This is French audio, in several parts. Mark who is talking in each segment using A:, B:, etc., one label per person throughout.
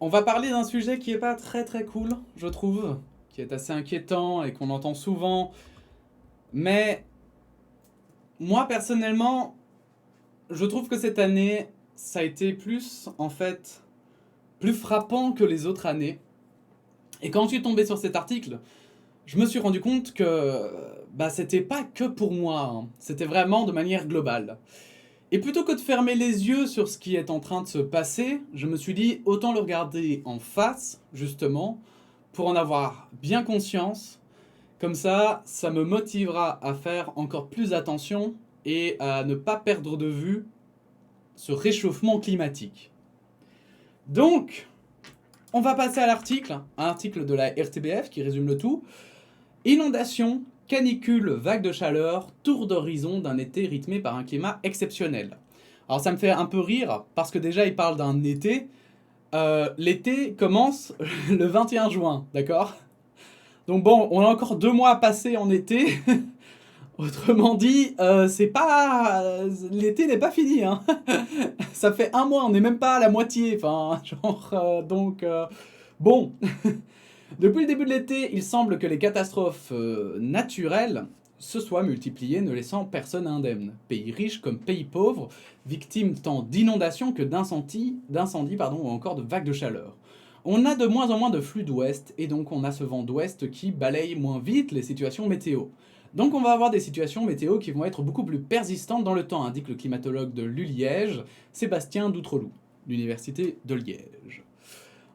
A: On va parler d'un sujet qui est pas très très cool, je trouve, qui est assez inquiétant et qu'on entend souvent. Mais moi personnellement, je trouve que cette année, ça a été plus en fait plus frappant que les autres années. Et quand je suis tombé sur cet article, je me suis rendu compte que c'était pas que pour moi, hein. C'était vraiment de manière globale. Et plutôt que de fermer les yeux sur ce qui est en train de se passer, je me suis dit autant le regarder en face, justement, pour en avoir bien conscience. Comme ça me motivera à faire encore plus attention et à ne pas perdre de vue ce réchauffement climatique. Donc, on va passer à l'article, un article de la RTBF qui résume le tout. Inondation, canicule, vague de chaleur, tour d'horizon d'un été rythmé par un climat exceptionnel. Alors ça me fait un peu rire parce que déjà il parle d'un été. L'été commence le 21 juin, d'accord? Donc bon, on a encore 2 mois à passer en été. Autrement dit, c'est pas. L'été n'est pas fini, hein. Ça fait un mois, on n'est même pas à la moitié. Enfin, genre. Bon. Depuis le début de l'été, il semble que les catastrophes naturelles se soient multipliées, ne laissant personne indemne. Pays riches comme pays pauvres, victimes tant d'inondations que d'incendies ou encore de vagues de chaleur. On a de moins en moins de flux d'ouest, et donc on a ce vent d'ouest qui balaye moins vite les situations météo. Donc on va avoir des situations météo qui vont être beaucoup plus persistantes dans le temps, indique le climatologue de l'ULiège, Sébastien Doutreloup, l'université de Liège.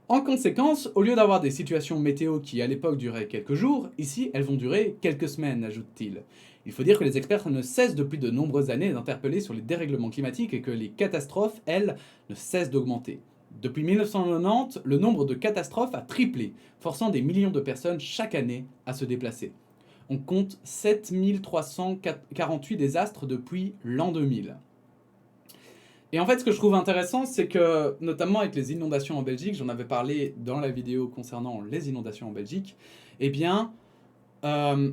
A: En conséquence, au lieu d'avoir des situations météo qui à l'époque duraient quelques jours, ici elles vont durer quelques semaines, ajoute-t-il. Il faut dire que les experts ne cessent depuis de nombreuses années d'interpeller sur les dérèglements climatiques et que les catastrophes, elles, ne cessent d'augmenter. Depuis 1990, le nombre de catastrophes a triplé, forçant des millions de personnes chaque année à se déplacer. On compte 7348 désastres depuis l'an 2000. Et en fait, ce que je trouve intéressant, c'est que, notamment avec les inondations en Belgique, j'en avais parlé dans la vidéo concernant les inondations en Belgique, eh bien, euh,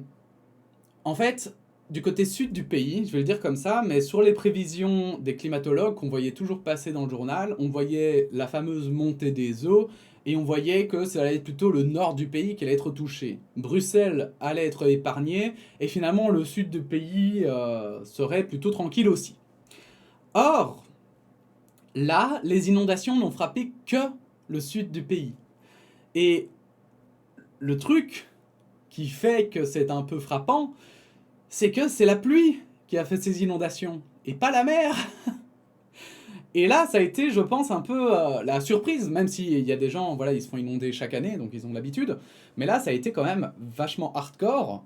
A: en fait, du côté sud du pays, je vais le dire comme ça, mais sur les prévisions des climatologues qu'on voyait toujours passer dans le journal, on voyait la fameuse montée des eaux, et on voyait que ça allait être plutôt le nord du pays qui allait être touché. Bruxelles allait être épargnée, et finalement le sud du pays serait plutôt tranquille aussi. Or, là, les inondations n'ont frappé que le sud du pays. Et le truc qui fait que c'est un peu frappant, c'est que c'est la pluie qui a fait ces inondations, et pas la mer. Et là, ça a été, je pense, un peu la surprise, même s'il y a des gens, voilà, ils se font inonder chaque année, donc ils ont l'habitude. Mais là, ça a été quand même vachement hardcore.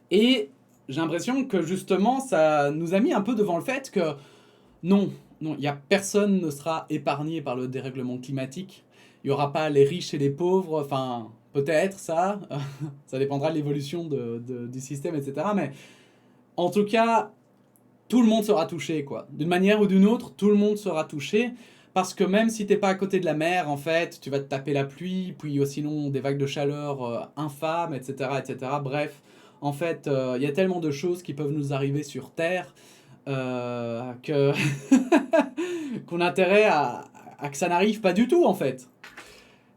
A: Et j'ai l'impression que justement, ça nous a mis un peu devant le fait que non, non, y a personne ne sera épargné par le dérèglement climatique. Il n'y aura pas les riches et les pauvres, enfin, peut-être ça, ça dépendra de l'évolution du système, etc. Mais en tout cas, tout le monde sera touché, quoi. D'une manière ou d'une autre, tout le monde sera touché. Parce que même si t'es pas à côté de la mer, en fait, tu vas te taper la pluie, puis sinon des vagues de chaleur infâmes, etc., etc. Bref, en fait, il y a tellement de choses qui peuvent nous arriver sur Terre que qu'on a intérêt à que ça n'arrive pas du tout en fait.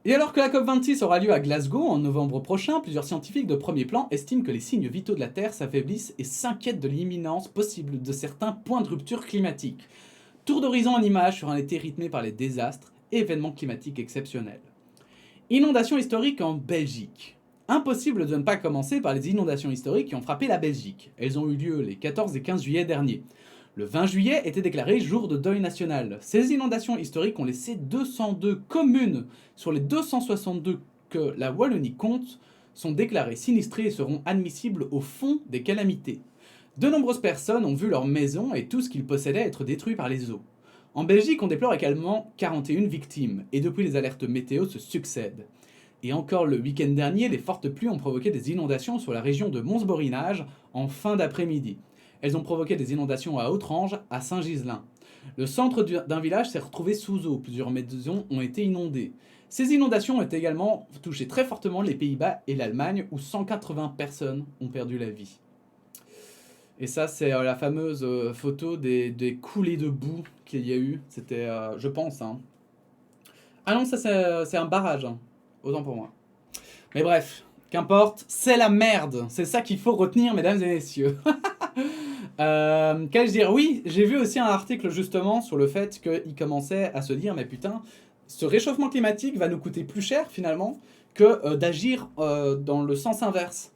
A: Et alors que la COP26 aura lieu à Glasgow en novembre prochain, plusieurs scientifiques de premier plan estiment que les signes vitaux de la Terre s'affaiblissent et s'inquiètent de l'imminence possible de certains points de rupture climatique. Tour d'horizon en images sur un été rythmé par les désastres et événements climatiques exceptionnels. Inondations historiques en Belgique. Impossible de ne pas commencer par les inondations historiques qui ont frappé la Belgique. Elles ont eu lieu les 14 et 15 juillet dernier. Le 20 juillet était déclaré jour de deuil national. Ces inondations historiques ont laissé 202 communes sur les 262 que la Wallonie compte sont déclarées sinistrées et seront admissibles au fond des calamités. De nombreuses personnes ont vu leur maison et tout ce qu'ils possédaient être détruit par les eaux. En Belgique, on déplore également 41 victimes, et depuis les alertes météo se succèdent. Et encore le week-end dernier, les fortes pluies ont provoqué des inondations sur la région de Mons-Borinage en fin d'après-midi. Elles ont provoqué des inondations à Outrange, à Saint-Ghislain. Le centre d'un village s'est retrouvé sous eau, plusieurs maisons ont été inondées. Ces inondations ont également touché très fortement les Pays-Bas et l'Allemagne, où 180 personnes ont perdu la vie. Et ça, c'est la fameuse photo des coulées de boue qu'il y a eu. C'était, je pense, hein, Ah non, ça c'est un barrage, hein. Autant pour moi. Mais bref, qu'importe, c'est la merde. C'est ça qu'il faut retenir, mesdames et messieurs. Qu'allais-je dire? Oui, j'ai vu aussi un article justement sur le fait qu'il commençait à se dire, mais putain, ce réchauffement climatique va nous coûter plus cher finalement que d'agir dans le sens inverse.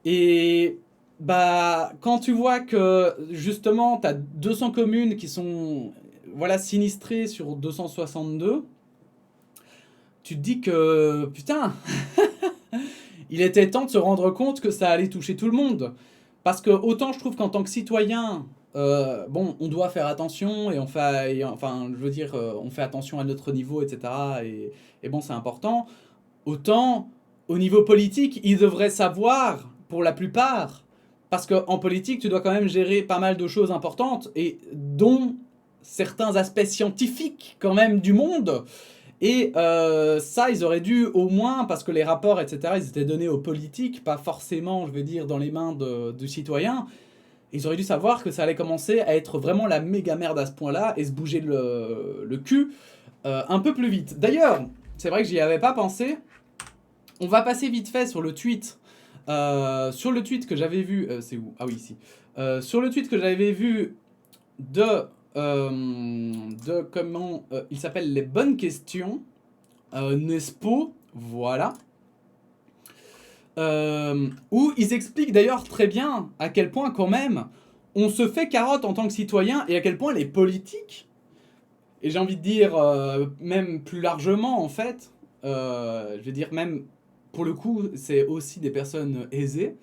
A: Et bah, quand tu vois que justement, tu as 200 communes qui sont voilà, sinistrées sur 262, tu te dis que putain, il était temps de se rendre compte que ça allait toucher tout le monde. Parce que autant je trouve qu'en tant que citoyen, bon, on doit faire attention et on fait, enfin, je veux dire, on fait attention à notre niveau, etc. Et bon, c'est important. Autant au niveau politique, ils devraient savoir pour la plupart, parce qu'en politique, tu dois quand même gérer pas mal de choses importantes et dont certains aspects scientifiques quand même du monde. Et ça, ils auraient dû au moins, parce que les rapports, etc., ils étaient donnés aux politiques, pas forcément, je veux dire, dans les mains du citoyen. Ils auraient dû savoir que ça allait commencer à être vraiment la méga merde à ce point-là et se bouger le cul un peu plus vite. D'ailleurs, c'est vrai que j'y avais pas pensé. On va passer vite fait sur le tweet. Sur le tweet que j'avais vu... c'est où? Ah oui, ici. Sur le tweet que j'avais vu de comment il s'appelle les bonnes questions, Nespo, voilà, où ils expliquent d'ailleurs très bien à quel point quand même on se fait carotte en tant que citoyen et à quel point les politiques, et j'ai envie de dire même plus largement en fait, je veux dire même pour le coup c'est aussi des personnes aisées,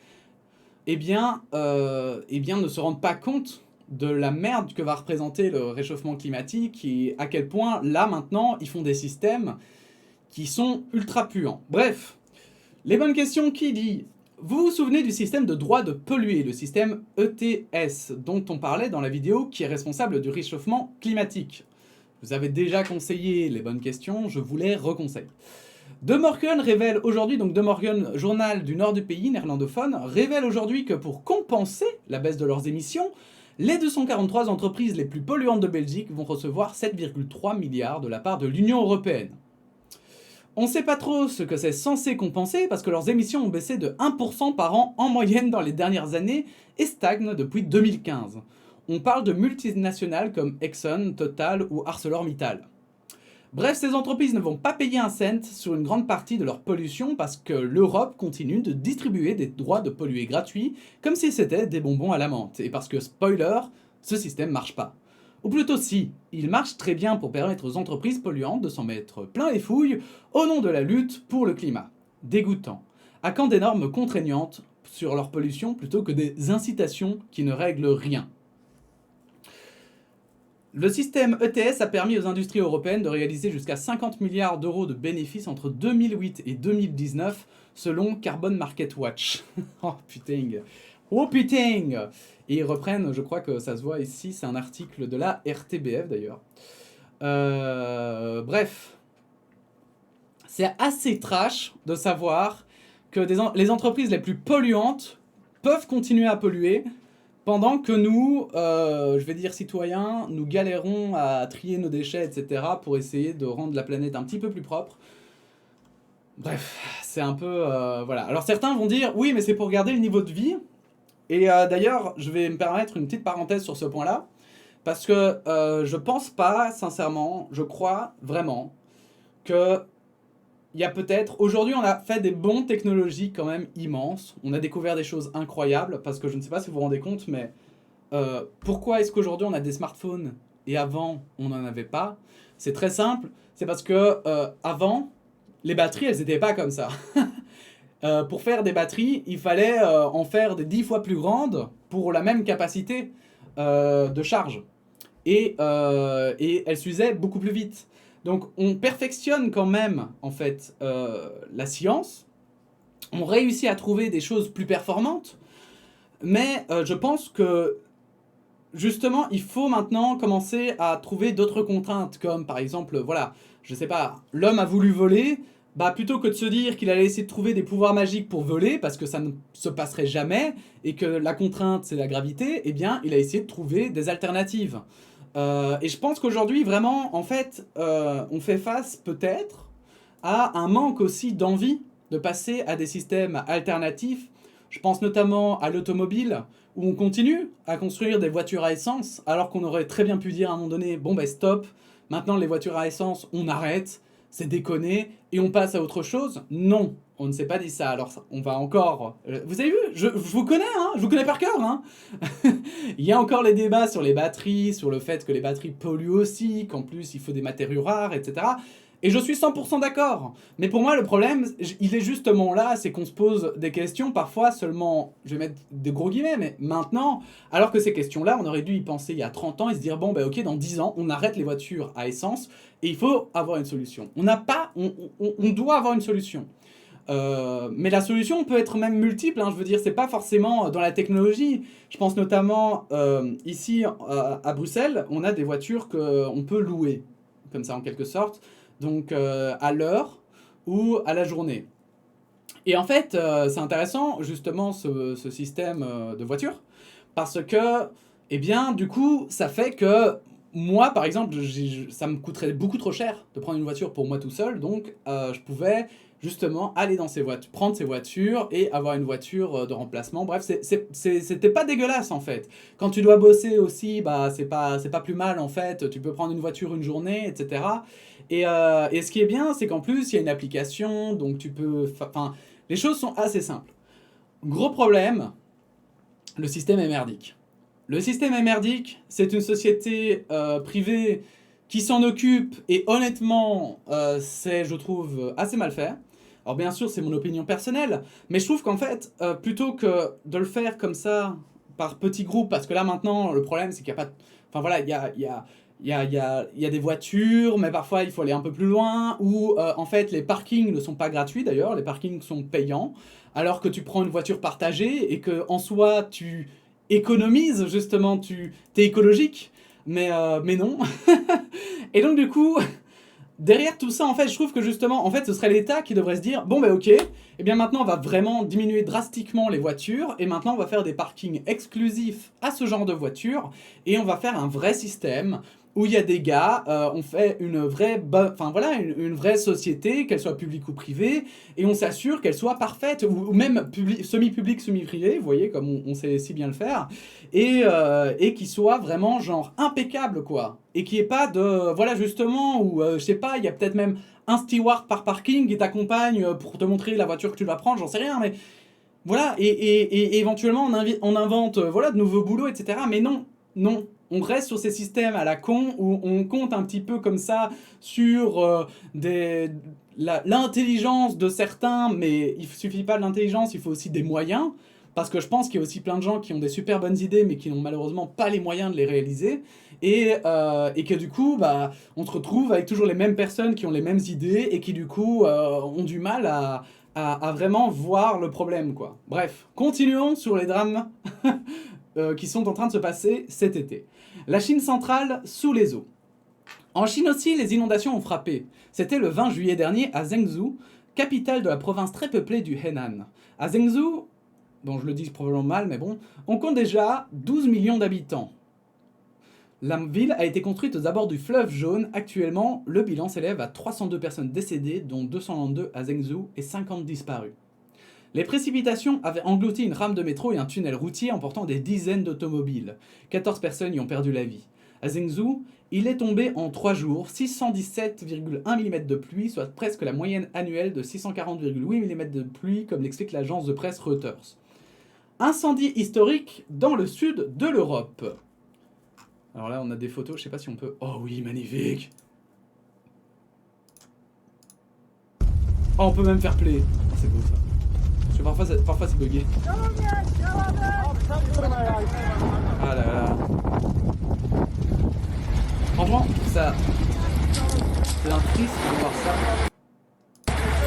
A: eh bien ne se rendent pas compte de la merde que va représenter le réchauffement climatique et à quel point, là, maintenant, ils font des systèmes qui sont ultra puants. Bref, les bonnes questions qui dit... Vous vous souvenez du système de droit de polluer, le système ETS, dont on parlait dans la vidéo qui est responsable du réchauffement climatique. Vous avez déjà conseillé les bonnes questions, je vous les reconseille. De Morgan révèle aujourd'hui, donc De Morgan, journal du nord du pays, néerlandophone, révèle aujourd'hui que pour compenser la baisse de leurs émissions, les 243 entreprises les plus polluantes de Belgique vont recevoir 7,3 milliards de la part de l'Union européenne. On ne sait pas trop ce que c'est censé compenser parce que leurs émissions ont baissé de 1% par an en moyenne dans les dernières années et stagnent depuis 2015. On parle de multinationales comme Exxon, Total ou ArcelorMittal. Bref, ces entreprises ne vont pas payer un cent sur une grande partie de leur pollution parce que l'Europe continue de distribuer des droits de polluer gratuits comme si c'était des bonbons à la menthe. Et parce que, spoiler, ce système marche pas. Ou plutôt si, il marche très bien pour permettre aux entreprises polluantes de s'en mettre plein les fouilles au nom de la lutte pour le climat. Dégoûtant. À quand des normes contraignantes sur leur pollution plutôt que des incitations qui ne règlent rien? Le système ETS a permis aux industries européennes de réaliser jusqu'à 50 milliards d'euros de bénéfices entre 2008 et 2019, selon Carbon Market Watch. Oh putain. Oh putain. Et ils reprennent, je crois que ça se voit ici, c'est un article de la RTBF d'ailleurs. Bref. C'est assez trash de savoir que les entreprises les plus polluantes peuvent continuer à polluer, pendant que nous, je vais dire citoyens, nous galérons à trier nos déchets, etc. pour essayer de rendre la planète un petit peu plus propre. Bref, c'est un peu... voilà. Alors certains vont dire, oui, mais c'est pour garder le niveau de vie. Et d'ailleurs, je vais me permettre une petite parenthèse sur ce point-là. Parce que je pense pas, sincèrement, je crois vraiment que... Il y a peut-être... Aujourd'hui, on a fait des bons technologies quand même immenses. On a découvert des choses incroyables, parce que je ne sais pas si vous vous rendez compte, mais pourquoi est-ce qu'aujourd'hui on a des smartphones et avant on n'en avait pas? C'est très simple, c'est parce que avant, les batteries, elles n'étaient pas comme ça. Pour faire des batteries, il fallait en faire des 10 fois plus grandes pour la même capacité de charge. Et elles s'usaient beaucoup plus vite. Donc on perfectionne quand même en fait la science, on réussit à trouver des choses plus performantes, mais je pense que justement il faut maintenant commencer à trouver d'autres contraintes, comme par exemple, voilà, je sais pas, l'homme a voulu voler, bah plutôt que de se dire qu'il allait essayer de trouver des pouvoirs magiques pour voler, parce que ça ne se passerait jamais, et que la contrainte c'est la gravité, eh bien il a essayé de trouver des alternatives. Et je pense qu'aujourd'hui, vraiment, en fait, on fait face peut-être à un manque aussi d'envie de passer à des systèmes alternatifs. Je pense notamment à l'automobile, où on continue à construire des voitures à essence, alors qu'on aurait très bien pu dire à un moment donné, bon ben stop, maintenant les voitures à essence, on arrête, c'est déconné, et on passe à autre chose. Non, on ne s'est pas dit ça. Alors on va encore... vous avez vu, je vous connais, hein, je vous connais par cœur. Hein. Il y a encore les débats sur les batteries, sur le fait que les batteries polluent aussi, qu'en plus il faut des matériaux rares, etc. Et je suis 100% d'accord. Mais pour moi, le problème, il est justement là, c'est qu'on se pose des questions, parfois seulement, je vais mettre des gros guillemets, mais maintenant, alors que ces questions-là, on aurait dû y penser il y a 30 ans et se dire, bon, bah ok, dans 10 ans, on arrête les voitures à essence et il faut avoir une solution. On doit avoir une solution. Mais la solution peut être même multiple, hein, je veux dire, c'est pas forcément dans la technologie. Je pense notamment ici à Bruxelles, on a des voitures qu'on peut louer, comme ça en quelque sorte, donc à l'heure ou à la journée. Et en fait, c'est intéressant justement ce système de voiture, parce que, eh bien, du coup, ça fait que moi, par exemple, ça me coûterait beaucoup trop cher de prendre une voiture pour moi tout seul, donc je pouvais justement aller dans ces voitures, prendre ces voitures et avoir une voiture de remplacement. Bref, c'était pas dégueulasse en fait. Quand tu dois bosser aussi, bah c'est pas plus mal en fait. Tu peux prendre une voiture une journée, etc. Et ce qui est bien, c'est qu'en plus il y a une application, donc tu peux, enfin, les choses sont assez simples. Gros problème, le système est merdique. Le système est merdique, c'est une société privée qui s'en occupe et honnêtement, c'est, je trouve, assez mal fait. Alors bien sûr, c'est mon opinion personnelle, mais je trouve qu'en fait, plutôt que de le faire comme ça, par petits groupes, parce que là maintenant, le problème c'est qu'il n'y a pas... Enfin voilà, il y a des voitures, mais parfois il faut aller un peu plus loin, ou en fait les parkings ne sont pas gratuits d'ailleurs, les parkings sont payants, alors que tu prends une voiture partagée et que en soi tu économises justement, t'es écologique, mais non. Et donc du coup, derrière tout ça, en fait, je trouve que justement, en fait, ce serait l'État qui devrait se dire, bon ben ok, et bien maintenant on va vraiment diminuer drastiquement les voitures, et maintenant on va faire des parkings exclusifs à ce genre de voitures, et on va faire un vrai système où il y a des gars, on fait une vraie, enfin voilà, une vraie société, qu'elle soit publique ou privée, et on s'assure qu'elle soit parfaite, ou même semi-publique, semi-privée, vous voyez, comme on sait si bien le faire, et qui soit vraiment genre impeccable quoi, et qui ait pas de, voilà justement, où je sais pas, il y a peut-être même un steward par parking qui t'accompagne pour te montrer la voiture que tu dois prendre, j'en sais rien, mais voilà, et éventuellement on invente voilà, de nouveaux boulots, etc. Mais non, non, on reste sur ces systèmes à la con où on compte un petit peu comme ça sur l'intelligence de certains, mais il suffit pas de l'intelligence, il faut aussi des moyens. Parce que je pense qu'il y a aussi plein de gens qui ont des super bonnes idées, mais qui n'ont malheureusement pas les moyens de les réaliser. Et que du coup, bah, on se retrouve avec toujours les mêmes personnes qui ont les mêmes idées et qui du coup ont du mal à vraiment voir le problème, quoi. Bref, continuons sur les drames qui sont en train de se passer cet été. La Chine centrale sous les eaux. En Chine aussi, les inondations ont frappé. C'était le 20 juillet dernier à Zhengzhou, capitale de la province très peuplée du Henan. À Zhengzhou, bon je le dis probablement mal, mais bon, on compte déjà 12 millions d'habitants. La ville a été construite aux abords du fleuve Jaune. Actuellement, le bilan s'élève à 302 personnes décédées, dont 222 à Zhengzhou et 50 disparus. Les précipitations avaient englouti une rame de métro et un tunnel routier emportant des dizaines d'automobiles. 14 personnes y ont perdu la vie. À Zhengzhou, il est tombé en 3 jours 617,1 mm de pluie, soit presque la moyenne annuelle de 640,8 mm de pluie, comme l'explique l'agence de presse Reuters. Incendie historique dans le sud de l'Europe. Alors là, on a des photos, je sais pas si on peut... Oh oui, magnifique. Oh, on peut même faire play. Oh, c'est beau ça. Parce que parfois c'est bugué. Ah là là. Franchement, ça... c'est un triste de voir ça.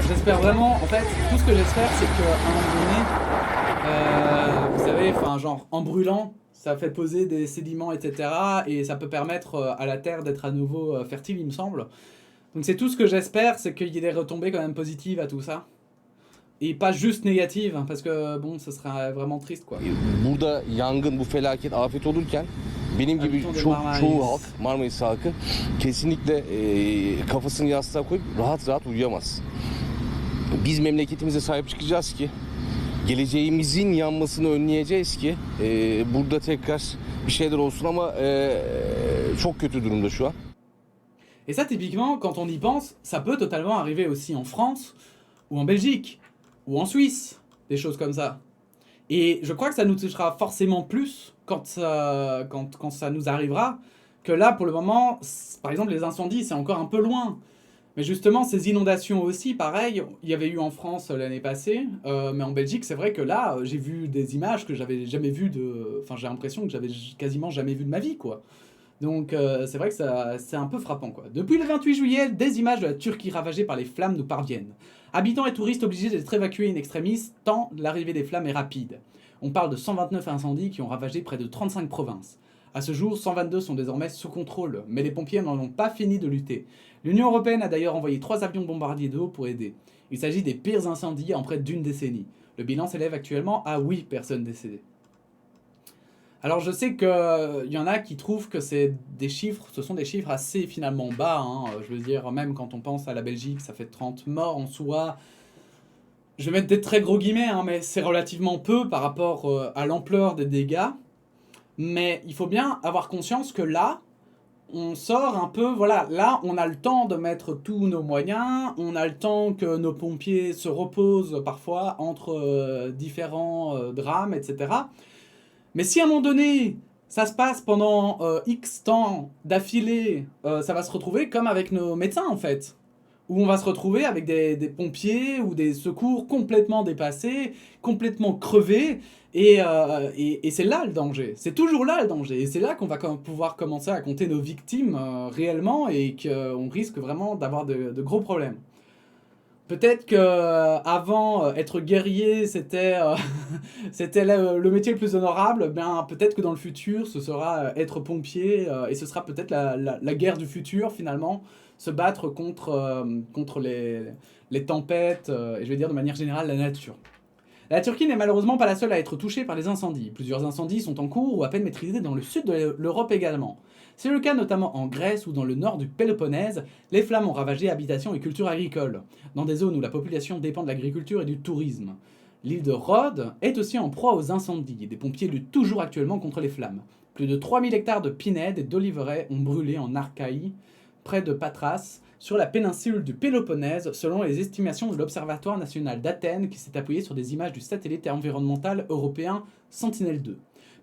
A: J'espère vraiment... En fait, tout ce que j'espère, c'est qu'à un moment donné, vous savez, enfin genre, en brûlant, ça fait poser des sédiments, etc. Et ça peut permettre à la Terre d'être à nouveau fertile, il me semble. Donc c'est tout ce que j'espère, c'est qu'il y ait des retombées quand même positives à tout ça. Et pas juste négatives, parce que bon, ce serait vraiment triste quoi.
B: Burada yangın, bu felaket, afet olurken benim gibi
A: Habitants de
B: çoğu
A: Marmaris.
B: halk, Marmaris halkı kesinlikle kafasını yastığa koyup rahat rahat uyuyamaz. Biz memleketimize sahip çıkacağız ki, geleceğimizin yanmasını önleyeceğiz ki burada tekrar bir şeyler olsun ama çok kötü durumda şu an.
A: Et ça, typiquement, quand on y pense, ça peut totalement arriver aussi en France, ou en Belgique, ou en Suisse, des choses comme ça. Et je crois que ça nous touchera forcément plus quand ça nous arrivera, que là, pour le moment, par exemple, les incendies, c'est encore un peu loin. Mais justement, ces inondations aussi, pareil, il y avait eu en France l'année passée, mais en Belgique, c'est vrai que là, j'ai vu des images que j'avais jamais vues de... Enfin, j'ai l'impression que j'avais quasiment jamais vu de ma vie, quoi. Donc c'est vrai que c'est un peu frappant, quoi. Depuis le 28 juillet, des images de la Turquie ravagée par les flammes nous parviennent. Habitants et touristes obligés d'être évacués in extremis tant l'arrivée des flammes est rapide. On parle de 129 incendies qui ont ravagé près de 35 provinces. À ce jour, 122 sont désormais sous contrôle, mais les pompiers n'en ont pas fini de lutter. L'Union européenne a d'ailleurs envoyé 3 avions bombardiers d'eau pour aider. Il s'agit des pires incendies en près d'une décennie. Le bilan s'élève actuellement à 8 personnes décédées. Alors je sais qu'il y en a qui trouvent que ce sont des chiffres assez finalement bas. Hein. Je veux dire, même quand on pense à la Belgique, ça fait 30 morts en soi. Je vais mettre des très gros guillemets, hein, mais c'est relativement peu par rapport à l'ampleur des dégâts. Mais il faut bien avoir conscience que là, on sort un peu, voilà, là on a le temps de mettre tous nos moyens, on a le temps que nos pompiers se reposent parfois entre différents drames, etc. Mais si à un moment donné, ça se passe pendant X temps d'affilée, ça va se retrouver comme avec nos médecins en fait. Où on va se retrouver avec des pompiers ou des secours complètement dépassés, complètement crevés, et c'est là le danger. C'est toujours là le danger. Et c'est là qu'on va pouvoir commencer à compter nos victimes réellement et qu'on risque vraiment d'avoir de gros problèmes. Peut-être que avant être guerrier c'était c'était le métier le plus honorable, ben peut-être que dans le futur ce sera être pompier et ce sera peut-être la guerre du futur finalement, se battre contre les tempêtes et je vais dire de manière générale la nature. La Turquie n'est malheureusement pas la seule à être touchée par les incendies. Plusieurs incendies sont en cours ou à peine maîtrisés dans le sud de l'Europe également. C'est le cas notamment en Grèce ou dans le nord du Péloponnèse, les flammes ont ravagé habitations et cultures agricoles, dans des zones où la population dépend de l'agriculture et du tourisme. L'île de Rhodes est aussi en proie aux incendies et des pompiers luttent toujours actuellement contre les flammes. Plus de 3000 hectares de pinèdes et d'oliveraies ont brûlé en Archaïe, près de Patras, sur la péninsule du Péloponnèse, selon les estimations de l'Observatoire national d'Athènes qui s'est appuyé sur des images du satellite environnemental européen Sentinel-2.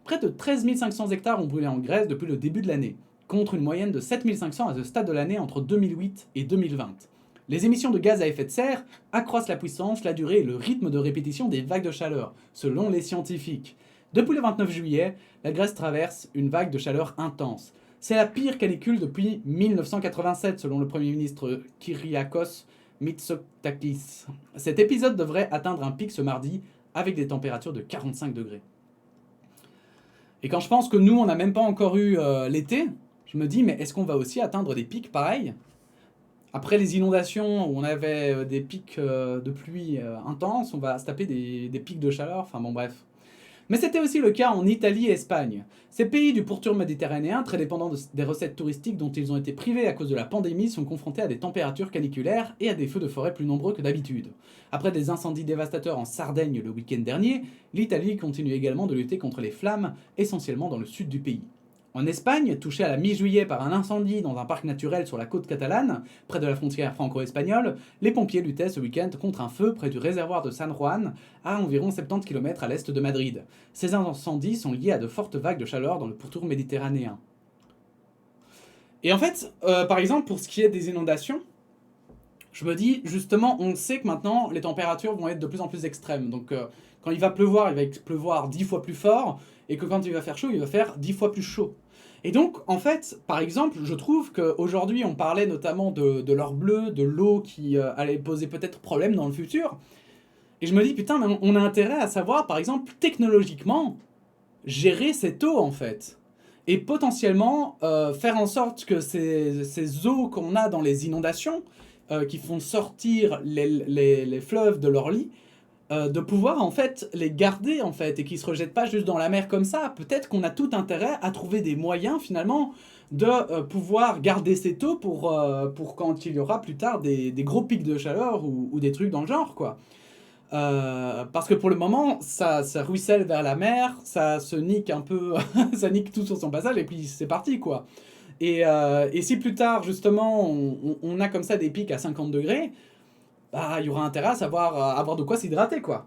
A: Près de 13 500 hectares ont brûlé en Grèce depuis le début de l'année, contre une moyenne de 7 500 à ce stade de l'année entre 2008 et 2020. Les émissions de gaz à effet de serre accroissent la puissance, la durée et le rythme de répétition des vagues de chaleur, selon les scientifiques. Depuis le 29 juillet, la Grèce traverse une vague de chaleur intense. C'est la pire canicule depuis 1987, selon le Premier ministre Kyriakos Mitsotakis. Cet épisode devrait atteindre un pic ce mardi, avec des températures de 45 degrés. Et quand je pense que nous, on n'a même pas encore eu l'été, je me dis, mais est-ce qu'on va aussi atteindre des pics pareils ? Après les inondations, où on avait des pics de pluie intenses, on va se taper des pics de chaleur, enfin bon bref. Mais c'était aussi le cas en Italie et Espagne. Ces pays du pourtour méditerranéen, très dépendants des recettes touristiques dont ils ont été privés à cause de la pandémie, sont confrontés à des températures caniculaires et à des feux de forêt plus nombreux que d'habitude. Après des incendies dévastateurs en Sardaigne le week-end dernier, l'Italie continue également de lutter contre les flammes, essentiellement dans le sud du pays. En Espagne, touchée à la mi-juillet par un incendie dans un parc naturel sur la côte catalane, près de la frontière franco-espagnole, les pompiers luttaient ce week-end contre un feu près du réservoir de San Juan, à environ 70 km à l'est de Madrid. Ces incendies sont liés à de fortes vagues de chaleur dans le pourtour méditerranéen. Et en fait, par exemple, pour ce qui est des inondations, je me dis, justement, on sait que maintenant, les températures vont être de plus en plus extrêmes. Donc, quand il va pleuvoir 10 fois plus fort, et que quand il va faire chaud, il va faire 10 fois plus chaud. Et donc, en fait, par exemple, je trouve qu'aujourd'hui, on parlait notamment de l'or bleu, de l'eau qui allait poser peut-être problème dans le futur. Et je me dis, putain, mais on a intérêt à savoir, par exemple, technologiquement, gérer cette eau, en fait. Et potentiellement, faire en sorte que ces eaux qu'on a dans les inondations, qui font sortir les fleuves de leur lit, de pouvoir en fait les garder en fait et qu'ils se rejettent pas juste dans la mer comme ça. Peut-être qu'on a tout intérêt à trouver des moyens finalement de pouvoir garder cette eau pour quand il y aura plus tard des gros pics de chaleur ou des trucs dans le genre quoi. Parce que pour le moment, ça ruisselle vers la mer, ça se nique un peu, ça nique tout sur son passage et puis c'est parti quoi. Et si plus tard justement on a comme ça des pics à 50 degrés, bah il y aura intérêt à savoir avoir de quoi s'hydrater quoi.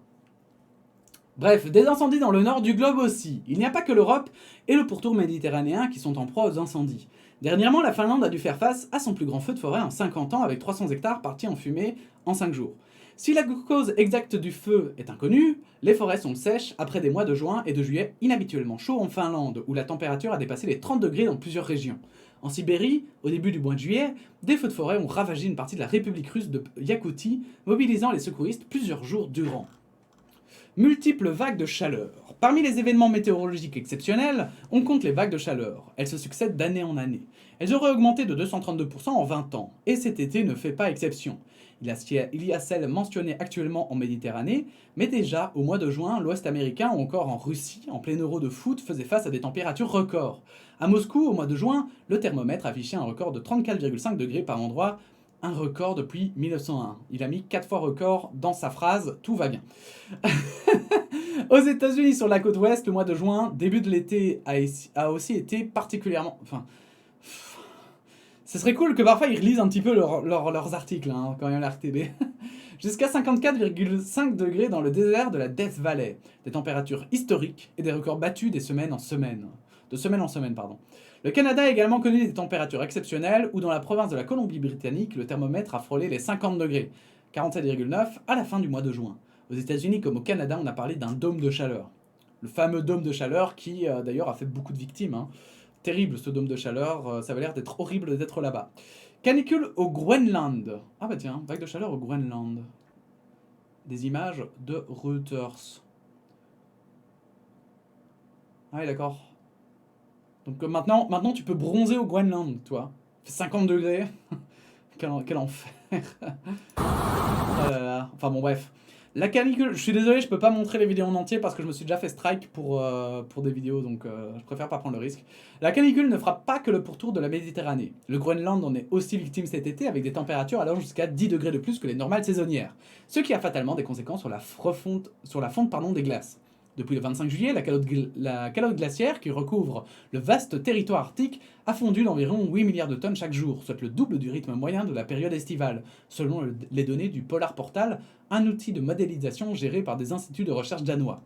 A: Bref, des incendies dans le nord du globe aussi. Il n'y a pas que l'Europe et le pourtour méditerranéen qui sont en proie aux incendies. Dernièrement, la Finlande a dû faire face à son plus grand feu de forêt en 50 ans avec 300 hectares partis en fumée en 5 jours. Si la cause exacte du feu est inconnue, les forêts sont sèches après des mois de juin et de juillet inhabituellement chauds en Finlande, où la température a dépassé les 30 degrés dans plusieurs régions. En Sibérie, au début du mois de juillet, des feux de forêt ont ravagé une partie de la République russe de Yakoutie, mobilisant les secouristes plusieurs jours durant. Multiples vagues de chaleur. Parmi les événements météorologiques exceptionnels, on compte les vagues de chaleur. Elles se succèdent d'année en année. Elles auraient augmenté de 232% en 20 ans, et cet été ne fait pas exception. Il y a celles mentionnées actuellement en Méditerranée, mais déjà au mois de juin, l'Ouest américain ou encore en Russie, en plein euro de foot, faisait face à des températures records. À Moscou, au mois de juin, le thermomètre affichait un record de 34,5 degrés par endroit, un record depuis 1901. Il a mis 4 fois record dans sa phrase, tout va bien. Aux États-Unis, sur la côte ouest, le mois de juin, début de l'été, a aussi été particulièrement. Enfin. Ce serait cool que parfois ils relisent un petit peu leurs articles, hein, quand il y a l'RTB. Jusqu'à 54,5 degrés dans le désert de la Death Valley. Des températures historiques et des records battus de semaine en semaine. Le Canada a également connu des températures exceptionnelles où dans la province de la Colombie-Britannique, le thermomètre a frôlé les 50 degrés, 47,9 à la fin du mois de juin. Aux États-Unis comme au Canada, on a parlé d'un dôme de chaleur. Le fameux dôme de chaleur qui d'ailleurs a fait beaucoup de victimes. Hein. Terrible ce dôme de chaleur, ça avait l'air d'être horrible d'être là-bas. Canicule au Groenland. Ah bah tiens, vague de chaleur au Groenland. Des images de Reuters. Ah oui d'accord. Donc maintenant tu peux bronzer au Groenland, toi. Il fait 50 degrés. quel enfer. Enfin bon bref. La canicule, je suis désolé, je peux pas montrer les vidéos en entier parce que je me suis déjà fait strike pour des vidéos, donc je préfère pas prendre le risque. La canicule ne frappe pas que le pourtour de la Méditerranée. Le Groenland en est aussi victime cet été avec des températures allant jusqu'à 10 degrés de plus que les normales saisonnières, ce qui a fatalement des conséquences sur la fonte des glaces. Depuis le 25 juillet, la calotte glaciaire, qui recouvre le vaste territoire arctique, a fondu d'environ 8 milliards de tonnes chaque jour, soit le double du rythme moyen de la période estivale, selon les données du Polar Portal, un outil de modélisation géré par des instituts de recherche danois.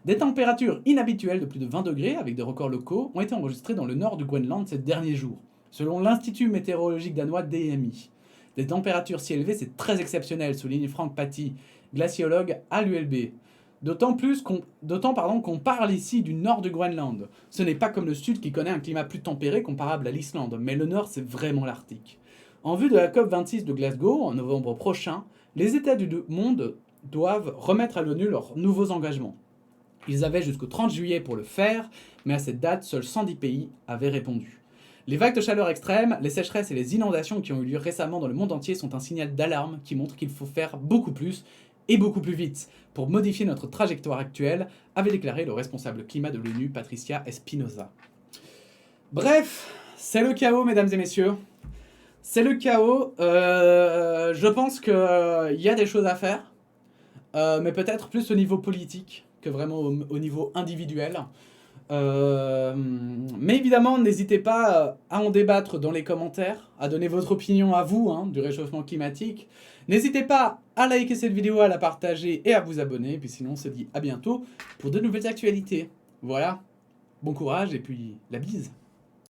A: Des températures inhabituelles de plus de 20 degrés, avec des records locaux, ont été enregistrées dans le nord du Groenland ces derniers jours, selon l'Institut météorologique danois DMI. Des températures si élevées, c'est très exceptionnel, souligne Frank Paty, glaciologue à l'ULB. D'autant qu'on parle ici du nord du Groenland. Ce n'est pas comme le sud qui connaît un climat plus tempéré comparable à l'Islande, mais le nord c'est vraiment l'Arctique. En vue de la COP26 de Glasgow, en novembre prochain, les États du monde doivent remettre à l'ONU leurs nouveaux engagements. Ils avaient jusqu'au 30 juillet pour le faire, mais à cette date, seuls 110 pays avaient répondu. Les vagues de chaleur extrêmes, les sécheresses et les inondations qui ont eu lieu récemment dans le monde entier sont un signal d'alarme qui montre qu'il faut faire beaucoup plus et beaucoup plus vite pour modifier notre trajectoire actuelle, avait déclaré le responsable climat de l'ONU, Patricia Espinosa. Bref, c'est le chaos, mesdames et messieurs. C'est le chaos. Je pense qu'il y a des choses à faire, mais peut-être plus au niveau politique que vraiment au niveau individuel. Mais évidemment, n'hésitez pas à en débattre dans les commentaires, à donner votre opinion à vous du réchauffement climatique. N'hésitez pas à liker cette vidéo, à la partager et à vous abonner. Et puis sinon, on se dit à bientôt pour de nouvelles actualités. Voilà, bon courage et puis la bise.